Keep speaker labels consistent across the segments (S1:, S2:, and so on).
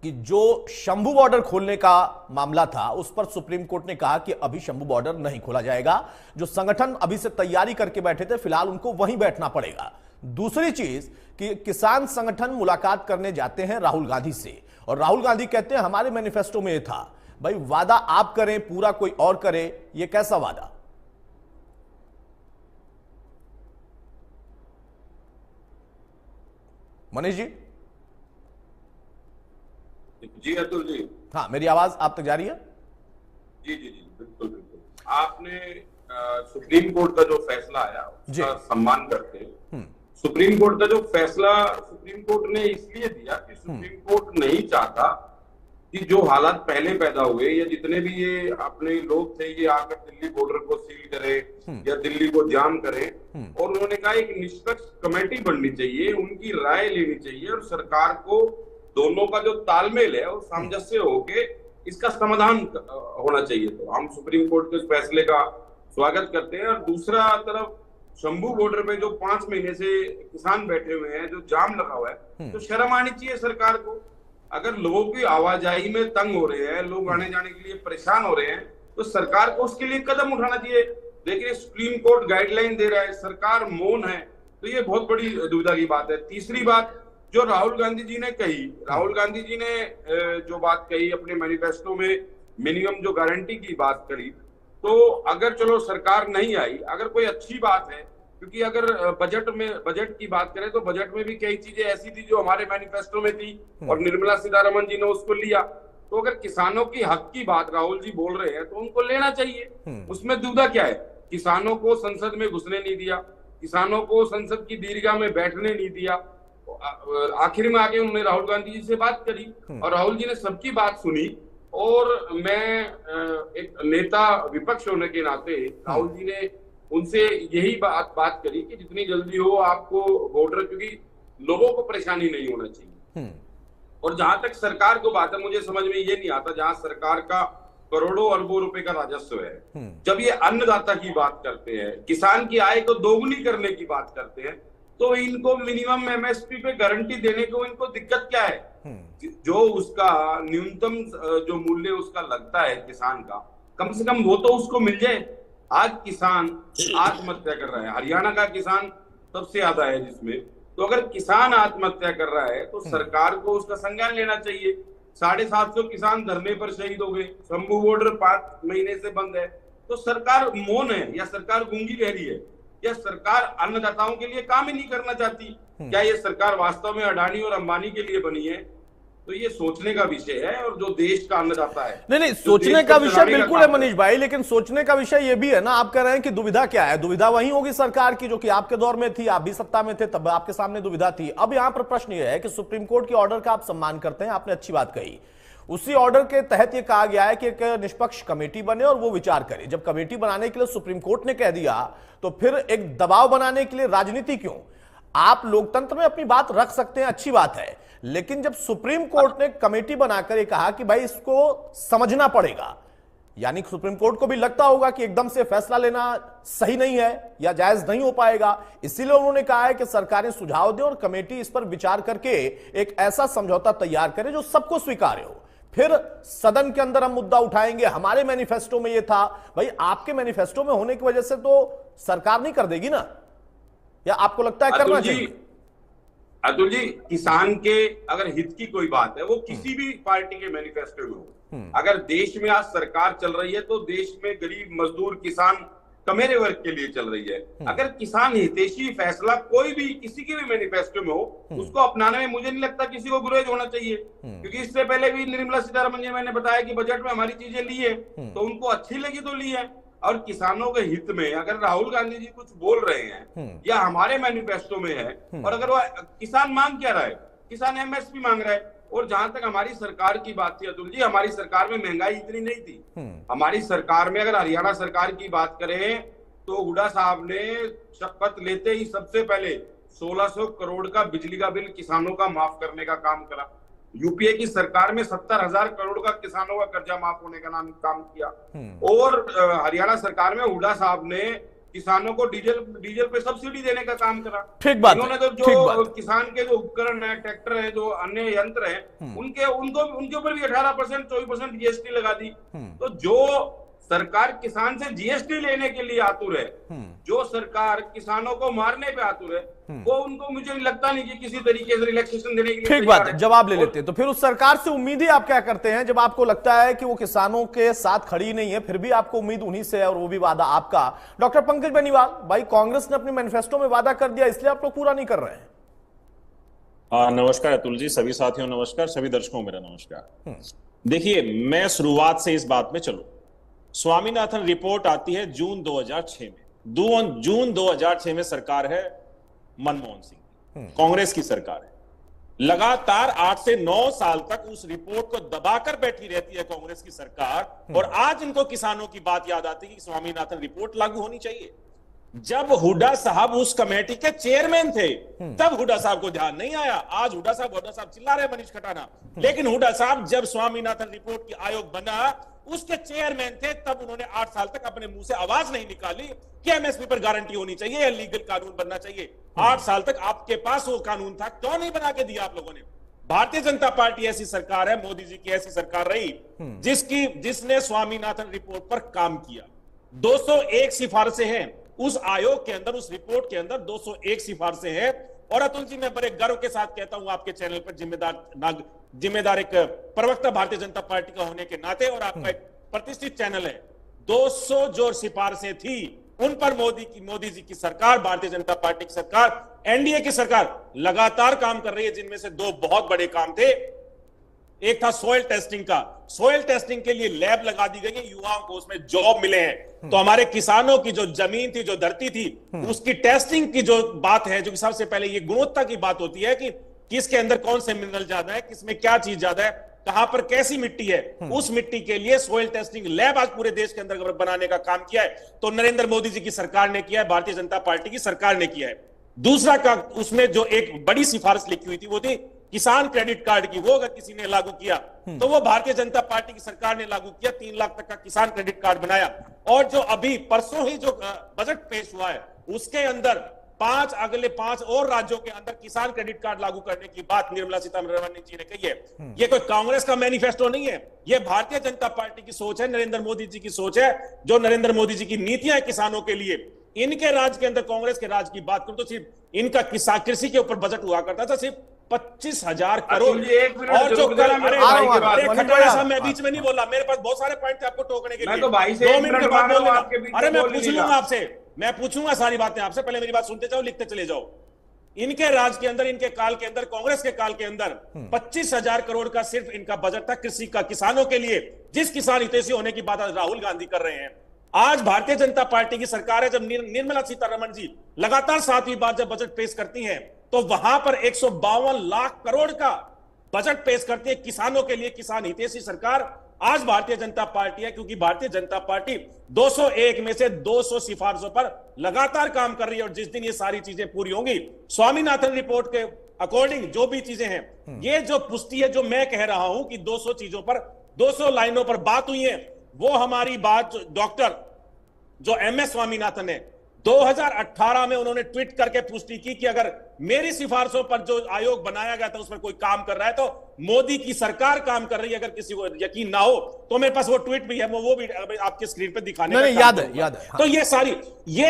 S1: कि जो शंभू बॉर्डर खोलने का मामला था उस पर सुप्रीम कोर्ट ने कहा कि अभी शंभू बॉर्डर नहीं खोला जाएगा। जो संगठन अभी से तैयारी करके बैठे थे फिलहाल उनको वहीं बैठना पड़ेगा। दूसरी चीज कि किसान संगठन मुलाकात करने जाते हैं राहुल गांधी से और राहुल गांधी कहते हैं हमारे मैनिफेस्टो में ये था। भाई वादा आप करें पूरा कोई और करे, ये कैसा वादा? मनीष जी।
S2: जी अतुल जी।
S1: हाँ, मेरी आवाज आप तक जा रही है?
S2: जी जी जी बिल्कुल बिल्कुल। आपने सुप्रीम कोर्ट का जो फैसला आया उसका सम्मान करते हैं। सुप्रीम कोर्ट का जो फैसला सुप्रीम कोर्ट ने इसलिए दिया कि सुप्रीम कोर्ट नहीं चाहता कि जो हालात पहले पैदा हुए या जितने भी ये अपने लोग थे ये आकर दिल्ली बॉर्डर को सील करे या दिल्ली को जाम करे, और उन्होंने कहा एक निष्पक्ष कमेटी बननी चाहिए, उनकी राय लेनी चाहिए और सरकार को दोनों का जो तालमेल है और सामंजस्य होके इसका समाधान होना चाहिए। तो हम सुप्रीम कोर्ट के इस फैसले का स्वागत करते हैं। और दूसरा तरफ शंभू बॉर्डर पे जो 5 महीने से किसान बैठे हुए हैं, जो जाम लगा हुआ है, तो शर्म आनी चाहिए सरकार को। अगर लोगों की आवाजाही में तंग हो रहे हैं, लोग आने जाने के लिए परेशान हो रहे हैं, तो सरकार को उसके लिए कदम उठाना चाहिए। देखिए सुप्रीम कोर्ट गाइडलाइन दे रहा है, सरकार मौन है, तो ये बहुत बड़ी दुविधा की बात है। तीसरी बात जो राहुल गांधी जी ने कही, राहुल गांधी जी ने जो बात कही अपने मैनिफेस्टो में मिनिमम जो गारंटी की बात करी, तो अगर चलो सरकार नहीं आई, अगर कोई अच्छी बात है, क्योंकि अगर बजट की बात करें तो बजट में भी कई चीजें ऐसी थी जो हमारे मैनिफेस्टो में थी और निर्मला सीतारमण जी ने उसको लिया। तो अगर किसानों की हक की बात राहुल जी बोल रहे हैं तो उनको लेना चाहिए, उसमें दुविधा क्या है। किसानों को संसद में घुसने नहीं दिया, किसानों को संसद की दीर्घा में बैठने नहीं दिया, आखिर में आके उन्होंने राहुल गांधी जी से बात करी और राहुल जी ने सबकी बात सुनी। और मैं एक नेता विपक्ष होने के नाते राहुल जी ने उनसे यही बात करी कि जितनी जल्दी हो आपको बॉर्डर, क्योंकि लोगों को परेशानी नहीं होना चाहिए। और जहां तक सरकार को बात है, मुझे समझ में ये नहीं आता, जहां सरकार का करोड़ों अरबों रुपए का राजस्व है, जब ये अन्नदाता की बात करते हैं, किसान की आय को दोगुनी करने की बात करते हैं, तो इनको मिनिमम एमएसपी पे गारंटी देने को इनको दिक्कत क्या है? जो उसका न्यूनतम जो मूल्य उसका लगता है किसान का, कम से कम वो तो उसको मिल जाए। आज किसान आत्महत्या कर रहा है, हरियाणा का किसान सबसे ज्यादा है जिसमें, तो अगर किसान आत्महत्या कर रहा है तो सरकार को उसका संज्ञान लेना चाहिए। 750 किसान धरने पर शहीद हो गए, शंभू बॉर्डर 5 महीने से बंद है, तो सरकार मौन है या सरकार गूंगी रह रही है या सरकार अन्नदाताओं के लिए काम ही नहीं करना चाहती? क्या ये सरकार वास्तव में अडानी और अंबानी के लिए बनी है? तो ये सोचने का विषय है। और जो देश का अन्नदाता है,
S1: नहीं सोचने का विषय बिल्कुल है मनीष भाई, लेकिन सोचने का विषय ये भी है ना, आप कह रहे हैं कि दुविधा क्या है? दुविधा वही होगी सरकार की जो कि आपके दौर में थी, आप भी सत्ता में थे तब आपके सामने दुविधा थी। अब यहां पर प्रश्न ये है कि सुप्रीम कोर्ट के ऑर्डर का आप सम्मान करते हैं, आपने अच्छी बात कही, उसी ऑर्डर के तहत यह कहा गया है कि एक निष्पक्ष कमेटी बने और वो विचार करे। जब कमेटी बनाने के लिए सुप्रीम कोर्ट ने कह दिया तो फिर एक दबाव बनाने के लिए राजनीति क्यों? आप लोकतंत्र में अपनी बात रख सकते हैं, अच्छी बात है, लेकिन जब सुप्रीम कोर्ट ने कमेटी बनाकर कहा कि भाई इसको समझना पड़ेगा, यानी सुप्रीम कोर्ट को भी लगता होगा कि एकदम से फैसला लेना सही नहीं है या जायज नहीं हो पाएगा, इसीलिए उन्होंने कहा है कि सरकारें सुझाव दें और कमेटी इस पर विचार करके एक ऐसा समझौता तैयार करे जो सबको स्वीकार्य हो। फिर सदन के अंदर हम मुद्दा उठाएंगे, हमारे मैनिफेस्टो में यह था। भाई आपके मैनिफेस्टो में होने की वजह से तो सरकार नहीं कर देगी ना, या आपको लगता है करना चाहिए?
S2: अतुल जी, किसान के अगर हित की कोई बात है, वो किसी भी पार्टी के मैनिफेस्टो में हो। अगर देश में आज सरकार चल रही है तो देश में गरीब मजदूर किसान कमेरे वर्ग के लिए चल रही है। अगर किसान हितैषी फैसला कोई भी किसी के भी मैनिफेस्टो में हो, उसको अपनाने में मुझे नहीं लगता किसी को गुरेज होना चाहिए। क्योंकि इससे पहले भी निर्मला सीतारमण जी, मैंने बताया कि बजट में हमारी चीजें ली है, तो उनको अच्छी लगी तो ली है। और किसानों के हित में अगर राहुल गांधी जी कुछ बोल रहे हैं या हमारे मैनिफेस्टो में है, और अगर वो किसान मांग क्या रहा है, किसान एमएसपी मांग रहा है। और जहां तक हमारी सरकार की बात थी अतुल जी, हमारी सरकार में महंगाई इतनी नहीं थी। हमारी सरकार में अगर हरियाणा सरकार की बात करें तो हुड्डा साहब ने शपथ लेते ही सबसे पहले 1600 करोड़ का बिजली का बिल किसानों का माफ करने का काम करा। यूपीए की सरकार में 70,000 करोड़ का किसानों का कर्जा माफ होने का काम किया। और हरियाणा सरकार में हुड्डा साहब ने किसानों को डीजल पे सब्सिडी देने का काम करा।
S1: ठीक बात,
S2: इन्होंने तो जो किसान के जो उपकरण है, ट्रैक्टर है, जो अन्य यंत्र है, उनके ऊपर भी 18%, 24% जीएसटी लगा दी। तो जो सरकार किसान से जीएसटी लेने के लिए आतुर है, जो सरकार किसानों को मारने पे आतुर है, वो उनको मुझे लगता नहीं कि किसी तरीके से रिलैक्सेशन देने के लिए
S1: ठीक बात है, जवाब ले लेते हैं। तो फिर उस सरकार से उम्मीद ही आप क्या करते हैं जब आपको लगता है कि वो किसानों के साथ खड़ी नहीं है, फिर भी आपको उम्मीद उन्हीं से है और वो भी वादा आपका। डॉक्टर पंकज बेनीवाल भाई, कांग्रेस ने अपने मैनिफेस्टो में वादा कर दिया, इसलिए आप लोग पूरा नहीं कर रहे हैं?
S3: नमस्कार अतुल जी, सभी साथियों नमस्कार, सभी दर्शकों मेरा नमस्कार। देखिए, मैं शुरुआत से इस बात में चलूं। स्वामीनाथन रिपोर्ट आती है जून 2006 में। जून 2006 में सरकार है मनमोहन सिंह, कांग्रेस की सरकार है। लगातार 8 से 9 साल तक उस रिपोर्ट को दबाकर बैठी रहती है कांग्रेस की सरकार, और आज इनको किसानों की बात याद आती है कि स्वामीनाथन रिपोर्ट लागू होनी चाहिए। जब हुड्डा साहब उस कमेटी के चेयरमैन थे, तब हुड्डा साहब को ध्यान नहीं आया। आज हुड्डा साहब चिल्ला रहे मनीष खटाना, लेकिन हुड्डा साहब जब स्वामीनाथन रिपोर्ट की आयोग बना, उसके चेयरमैन थे, तब उन्होंने 8 साल तक अपने मुंह से आवाज नहीं निकाली कि एमएसपी पर गारंटी होनी चाहिए या लीगल कानून बनना चाहिए। 8 साल तक आपके पास वो कानून था, क्यों नहीं बना के दिया आप लोगों ने? भारतीय जनता पार्टी ऐसी सरकार है, मोदी जी की ऐसी सरकार रही जिसने स्वामीनाथन रिपोर्ट पर काम किया। 201 सिफारिशें हैं उस आयोग के अंदर, उस रिपोर्ट के अंदर 201 सिफारिशें हैं। और अतुल जी, मैं बड़े गर्व के साथ कहता हूं आपके चैनल पर, जिम्मेदार एक प्रवक्ता भारतीय जनता पार्टी का होने के नाते, और आपका एक प्रतिष्ठित चैनल है, 200 जो सिफारिशें थी उन पर मोदी जी की सरकार, भारतीय जनता पार्टी की सरकार, एनडीए की सरकार लगातार काम कर रही है, जिनमें से 2 बहुत बड़े काम थे। एक था सोयल टेस्टिंग का। सोयल टेस्टिंग के लिए लैब लगा दी गई है, युवाओं को उसमें जॉब मिले हैं। तो हमारे किसानों की जो जमीन थी, जो धरती थी, उसकी टेस्टिंग की जो बात है, जो कि सबसे पहले ये गुणवत्ता की बात होती है कि किसके अंदर कौन से मिनरल ज्यादा है, किसमें क्या चीज ज्यादा है, कहां पर कैसी मिट्टी है, उस मिट्टी के लिए सोयल टेस्टिंग लैब आज पूरे देश के अंदर बनाने का काम किया है। तो नरेंद्र मोदी जी की सरकार ने किया है, भारतीय जनता पार्टी की सरकार ने किया है। दूसरा का, उसमें जो एक बड़ी सिफारिश लिखी हुई थी वो थी किसान क्रेडिट कार्ड की। वो अगर किसी ने लागू किया तो वो भारतीय जनता पार्टी की सरकार ने लागू किया। 3 लाख तक का किसान क्रेडिट कार्ड बनाया। और जो अभी परसों ही जो बजट पेश हुआ है, उसके अंदर अगले 5 और राज्यों के अंदर किसान क्रेडिट कार्ड लागू करने की बात निर्मला सीतारमण जी ने कही है। ये कोई कांग्रेस का मैनिफेस्टो नहीं है, ये भारतीय जनता पार्टी की सोच है, नरेंद्र मोदी जी की सोच है। जो नरेंद्र मोदी जी की नीतियां हैं किसानों के लिए, इनके राज के अंदर, कांग्रेस के राज की बात करूं तो सिर्फ इनका कृषि के ऊपर बजट हुआ करता था सिर्फ 25,000 करोड़। और जो खटाना साहब, मैं बीच में नहीं बोला, मेरे पास बहुत सारे पॉइंट थे आपको टोकने के लिए। 2 मिनट के बाद बोलूंगा। अरे मैं पूछ लूंगा आपसे, मैं पूछूंगा सारी बातें आपसे, पहले मेरी बात सुनते जाओ, लिखते चले जाओ। इनके राज के अंदर, इनके काल के अंदर, कांग्रेस के काल के अंदर 25,000 करोड़ का सिर्फ इनका बजट था कृषि का, किसानों के लिए, जिस किसान हितैषी होने की बात राहुल गांधी कर रहे हैं। आज भारतीय जनता पार्टी की सरकार है, जब निर्मला सीतारमण जी लगातार 7वीं बार जब बजट पेश करती हैं, तो वहां पर 152 लाख करोड़ का बजट पेश करती है किसानों के लिए, किसान हितैषी सरकार आज भारतीय जनता पार्टी है। क्योंकि भारतीय जनता पार्टी 201 में से 200 सिफारिशों पर लगातार काम कर रही है। और जिस दिन ये सारी चीजें पूरी होंगी, स्वामीनाथन रिपोर्ट के अकॉर्डिंग जो भी चीजें हैं, ये जो पुष्टि है, जो मैं कह रहा हूं कि 200 चीजों पर, 200 लाइनों पर बात हुई है, वो हमारी बात डॉक्टर जो एमएस स्वामीनाथन है, 2018 में उन्होंने ट्वीट करके पुष्टि की कि अगर मेरी सिफारिशों पर जो आयोग बनाया गया था उसमें कोई काम कर रहा है तो मोदी की सरकार काम कर रही है। अगर किसी को यकीन ना हो तो मेरे पास वो ट्वीट भी है, वो भी आपके स्क्रीन पे दिखाने
S1: नहीं, याद है। हाँ।
S3: तो ये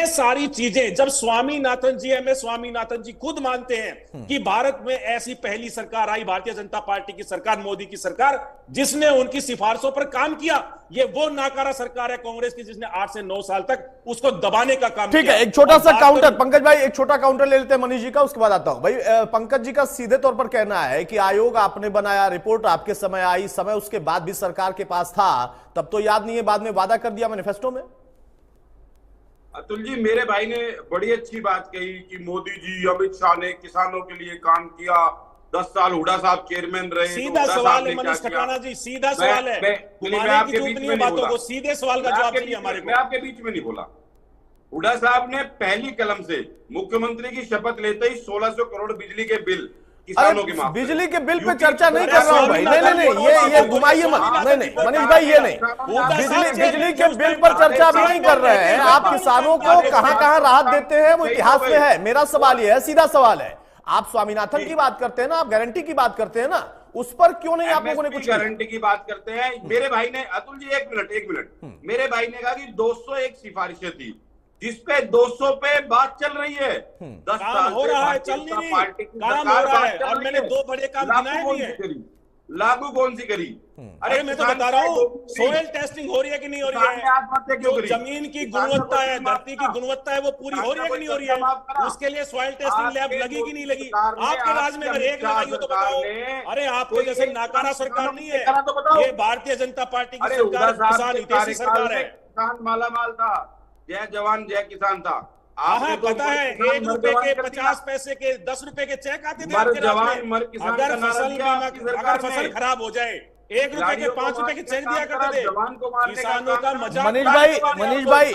S3: सारी चीजें जब स्वामीनाथन जी, एमएस स्वामीनाथन जी खुद मानते हैं कि भारत में ऐसी पहली सरकार आई, भारतीय जनता पार्टी की सरकार, मोदी की सरकार, जिसने उनकी सिफारिशों पर काम किया। ये वो नाकारा सरकार है कांग्रेस की जिसने 8 से 9 साल तक उसको दबाने का काम किया।
S1: ठीक है, एक छोटा सा काउंटर, पंकज भाई एक छोटा काउंटर ले लेते हैं मनीष जी का, उसके बाद आता हूं। भाई पंकज जी का सीधे तौर पर कहना है कि आयोग आपने बनाया, रिपोर्ट आपके समय आई, समय उसके बाद भी सरकार के पास था, तब तो याद नहीं है, बाद में वादा कर दिया मैनिफेस्टो में।
S2: अतुल जी, मेरे भाई ने बड़ी अच्छी बात कही कि मोदी जी, अमित शाह ने किसानों के लिए काम किया। 10 साल हुड्डा साहब चेयरमैन रहे।
S3: सीधा सवाल है मनीष खटाना जी, सीधा सवाल है।
S2: मैं आपके बीच में नहीं बोला,
S3: सीधे सवाल का जवाब दीजिए हमारे को।
S2: मैं आपके बीच में नहीं बोला। हुड्डा साहब ने पहली कलम से मुख्यमंत्री की शपथ लेते ही 1600 करोड़ बिजली के बिल किसानों के मामले में।
S1: बिजली के बिल पे
S2: यूपी
S1: चर्चा नहीं
S3: अरे
S1: कर रहा हूं भाई, नहीं नहीं नहीं, ये घुमाइए मत, नहीं नहीं मनीष भाई ये नहीं, बिजली के बिल पर चर्चा अभी नहीं कर रहे हैं। आप किसानों को कहां कहां राहत देते हैं वो इतिहास में है। मेरा सवाल ये है, सीधा सवाल है, आप स्वामीनाथन की बात करते हैं ना, आप गारंटी की बात करते हैं ना, उस पर क्यों नहीं आप लोगों ने कुछ
S2: गारंटी की बात करते हैं। मेरे भाई ने, अतुल जी एक मिनट, मेरे भाई ने कहा कि 201 सिफारिशें थी, जिसपे 200 पे बात चल रही है। 10 साल
S3: हो रहा है, चल नहीं रही, काम हो रहा है, और मैंने 2 बड़े काम गिनाए भी हैं।
S2: लागू कौन सी करी?
S3: अरे मैं तो बता रहा हूँ, सोयल टेस्टिंग हो रही है कि नहीं हो रही है, जो जमीन की गुणवत्ता है, धरती की गुणवत्ता है, वो पूरी हो रही है कि नहीं हो रही है, उसके लिए सॉइल टेस्टिंग लैब लगी कि नहीं लगी? आपके राज में अगर एक लगाई हो तो बताओ। अरे आपके जैसे नाकारा सरकार नहीं है ये, भारतीय जनता पार्टी की सरकार, किसान हितैषी सरकार है।
S2: किसान माला माल था, जय जवान जय किसान था।
S3: हाँ पता है, 1 रुपए के 50 पैसे के 10 रुपए के चेक आते थे आपके राज में। अगर फसल खराब हो जाए 1 रुपए के 5 रुपए के चेक दिया करते थे। किसानों का मजाक।
S1: मनीष भाई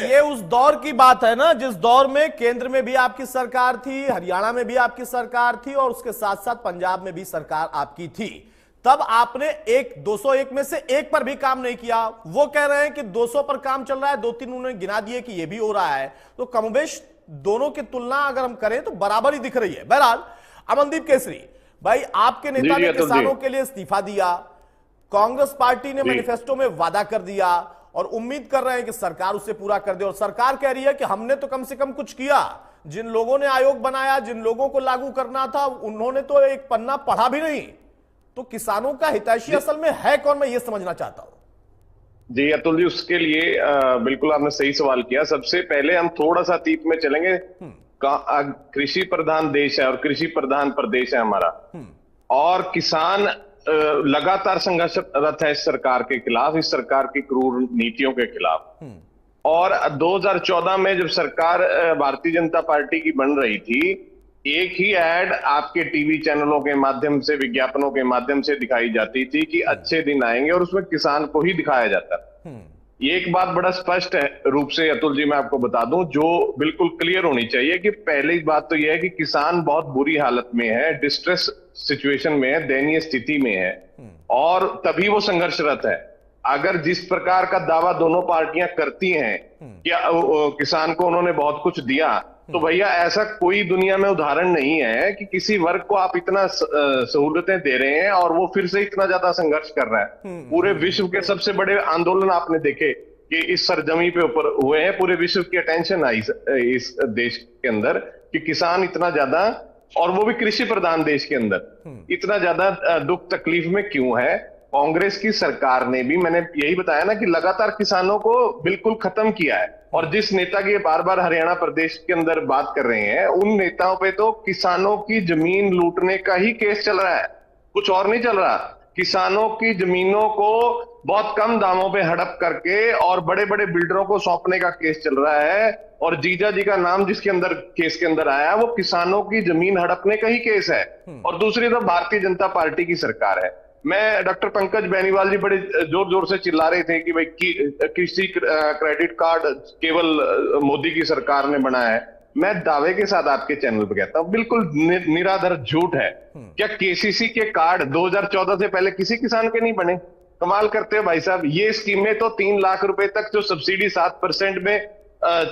S1: ये उस दौर की बात है ना, जिस दौर में केंद्र में भी आपकी सरकार थी, हरियाणा में भी आपकी सरकार थी, और उसके साथ साथ पंजाब में भी सरकार आपकी थी। तब आपने 201 में से एक पर भी काम नहीं किया। वो कह रहे हैं कि 200 पर काम चल रहा है, 2-3 उन्होंने गिना दिए कि ये भी हो रहा है। तो कमोबेश दोनों की तुलना अगर हम करें तो बराबर ही दिख रही है। बहरहाल अमनदीप केसरी भाई, आपके नेता ने किसानों के लिए इस्तीफा दिया, कांग्रेस पार्टी ने मैनिफेस्टो में वादा कर दिया और उम्मीद कर रहे हैं कि सरकार उसे पूरा कर दे। और सरकार कह रही है कि हमने तो कम से कम कुछ किया। जिन लोगों ने आयोग बनाया, जिन लोगों को लागू करना था, उन्होंने तो एक पन्ना पढ़ा भी नहीं। तो किसानों का हितैषी असल में है कौन, मैं ये समझना चाहता हूं।
S4: जी अतुल जी, उसके लिए बिल्कुल आपने सही सवाल किया। सबसे पहले हम थोड़ा सा अतीत में चलेंगे। कृषि प्रधान देश है और कृषि प्रधान प्रदेश है हमारा, और किसान लगातार संघर्षरत है इस सरकार के खिलाफ, इस सरकार की क्रूर नीतियों के खिलाफ। और 2014 में जब सरकार भारतीय जनता पार्टी की बन रही थी, एक ही ऐड आपके टीवी चैनलों के माध्यम से, विज्ञापनों के माध्यम से दिखाई जाती थी कि अच्छे दिन आएंगे, और उसमें किसान को ही दिखाया जाता। ये एक बात बड़ा स्पष्ट है रूप से अतुल जी मैं आपको बता दूं, जो बिल्कुल क्लियर होनी चाहिए कि पहली बात तो यह है कि किसान बहुत बुरी हालत में है, डिस्ट्रेस सिचुएशन में है, दयनीय स्थिति में है, और तभी वो संघर्षरत है। अगर जिस प्रकार का दावा दोनों पार्टियां करती हैं कि किसान को उन्होंने बहुत कुछ दिया, तो भैया ऐसा कोई दुनिया में उदाहरण नहीं है कि किसी वर्ग को आप इतना सहूलतें दे रहे हैं और वो फिर से इतना ज्यादा संघर्ष कर रहा है। पूरे विश्व के सबसे बड़े आंदोलन आपने देखे कि इस सरजमी पे ऊपर हुए हैं, पूरे विश्व की अटेंशन आई इस देश के अंदर कि किसान इतना ज्यादा, और वो भी कृषि प्रधान देश के अंदर, इतना ज्यादा दुख तकलीफ में क्यों है। कांग्रेस की सरकार ने भी, मैंने यही बताया ना कि लगातार किसानों को बिल्कुल खत्म किया है। और जिस नेता की बार बार हरियाणा प्रदेश के अंदर बात कर रहे हैं, उन नेताओं पे तो किसानों की जमीन लूटने का ही केस चल रहा है, कुछ और नहीं चल रहा। किसानों की जमीनों को बहुत कम दामों पे हड़प करके और बड़े बड़े बिल्डरों को सौंपने का केस चल रहा है। और जीजा जी का नाम जिसके अंदर केस के अंदर आया, वो किसानों की जमीन हड़पने का ही केस है। और दूसरी तरफ भारतीय जनता पार्टी की सरकार है। मैं डॉक्टर पंकज बेनीवाल जी बड़े जोर जोर से चिल्ला रहे थे कि भाई कृषि क्रेडिट कार्ड केवल मोदी की सरकार ने बनाया है। मैं दावे के साथ आपके चैनल पे कहता हूं, बिल्कुल निराधार झूठ है। क्या केसीसी के कार्ड 2014 से पहले किसी किसान के नहीं बने? कमाल करते हो भाई साहब। ये स्कीमें तो 3 लाख रुपए तक जो सब्सिडी 7% में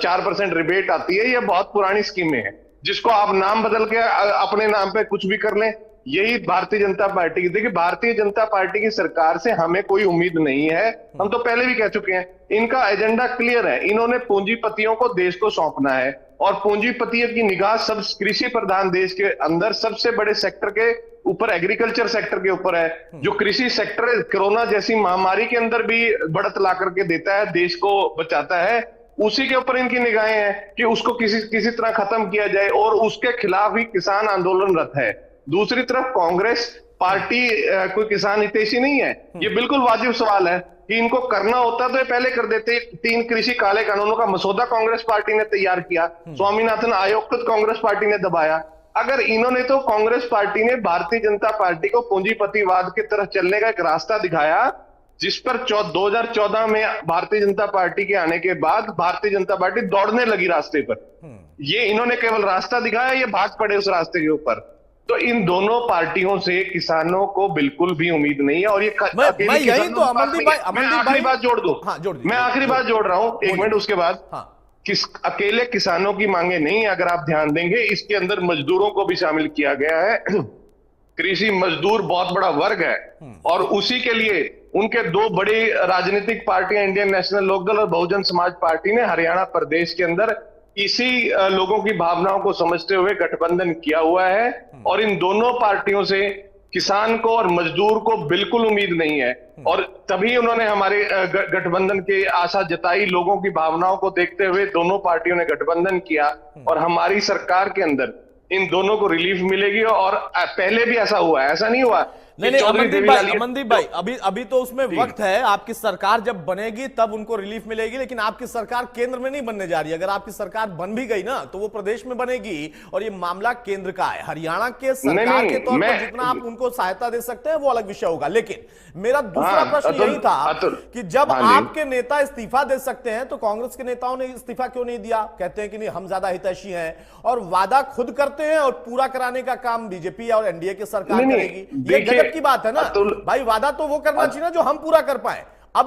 S4: 4% रिबेट आती है, ये बहुत पुरानी स्कीमें हैं, जिसको आप नाम बदल के अपने नाम पे कुछ भी कर लें। यही भारतीय जनता पार्टी की, देखिए भारतीय जनता पार्टी की सरकार से हमें कोई उम्मीद नहीं है। हम तो पहले भी कह चुके हैं, इनका एजेंडा क्लियर है। इन्होंने पूंजीपतियों को देश को सौंपना है, और पूंजीपतियों की निगाह सब कृषि प्रधान देश के अंदर सबसे बड़े सेक्टर के ऊपर, एग्रीकल्चर सेक्टर के ऊपर है। जो कृषि सेक्टर कोरोना जैसी महामारी के अंदर भी बढ़त ला करके देता है, देश को बचाता है, उसी के ऊपर इनकी निगाहें हैं कि उसको किसी तरह खत्म किया जाए, और उसके खिलाफ ही किसान आंदोलनरत है। दूसरी तरफ कांग्रेस पार्टी कोई किसान हितैषी नहीं है। ये बिल्कुल वाजिब सवाल है कि इनको करना होता तो ये पहले कर देते। 3 कृषि काले कानूनों का मसौदा कांग्रेस पार्टी ने तैयार किया, स्वामीनाथन आयोग खुद कांग्रेस पार्टी ने दबाया। अगर इन्होंने तो कांग्रेस पार्टी ने भारतीय जनता पार्टी को पूंजीपतिवाद की तरफ चलने का एक रास्ता दिखाया, जिस पर 2014 में भारतीय जनता पार्टी के आने के बाद भारतीय जनता पार्टी दौड़ने लगी रास्ते पर। ये इन्होंने केवल रास्ता दिखाया, ये भाग पड़े उस रास्ते के ऊपर। तो इन दोनों पार्टियों से किसानों को बिल्कुल भी उम्मीद नहीं है। और ये
S1: मैं यही तो अमनदीप भाई,
S4: मैं आखिरी बात जोड़ दूं।
S1: हाँ जोड़ दीजिए।
S4: मैं आखिरी बात जोड़ रहा हूं, एक मिनट, उसके बाद
S1: हाँ
S4: अकेले किसानों की मांगे नहीं, अगर आप ध्यान देंगे इसके अंदर मजदूरों को भी शामिल किया गया है। कृषि मजदूर बहुत बड़ा वर्ग है और उसी के लिए उनके दो बड़ी राजनीतिक पार्टियां, इंडियन नेशनल लोकदल और बहुजन समाज पार्टी ने हरियाणा प्रदेश के अंदर इसी लोगों की भावनाओं को समझते हुए गठबंधन किया हुआ है। और इन दोनों पार्टियों से किसान को और मजदूर को बिल्कुल उम्मीद नहीं है और तभी उन्होंने हमारे गठबंधन की आशा जताई। लोगों की भावनाओं को देखते हुए दोनों पार्टियों ने गठबंधन किया और हमारी सरकार के अंदर इन दोनों को रिलीफ मिलेगी। और पहले भी ऐसा हुआ है, ऐसा नहीं हुआ।
S1: नहीं अमनदीप भाई अभी तो उसमें वक्त है। आपकी सरकार जब बनेगी तब उनको रिलीफ मिलेगी, लेकिन आपकी सरकार केंद्र में नहीं बनने जा रही। अगर आपकी सरकार बन भी गई ना तो वो प्रदेश में बनेगी और ये मामला केंद्र का है। हरियाणा के सरकार के तौर पर जितना आप उनको सहायता दे सकते हैं वो अलग विषय होगा। लेकिन मेरा दूसरा प्रश्न यही था कि जब आपके नेता इस्तीफा दे सकते हैं तो कांग्रेस के नेताओं ने इस्तीफा क्यों नहीं दिया? कहते हैं कि नहीं हम ज्यादा हितैषी हैं और वादा खुद करते हैं और पूरा कराने का काम बीजेपी और एनडीए की सरकार करेगी। ये की बात है ना भाई, वादा तो वो करना चाहिए ना जो हम पूरा कर पाए।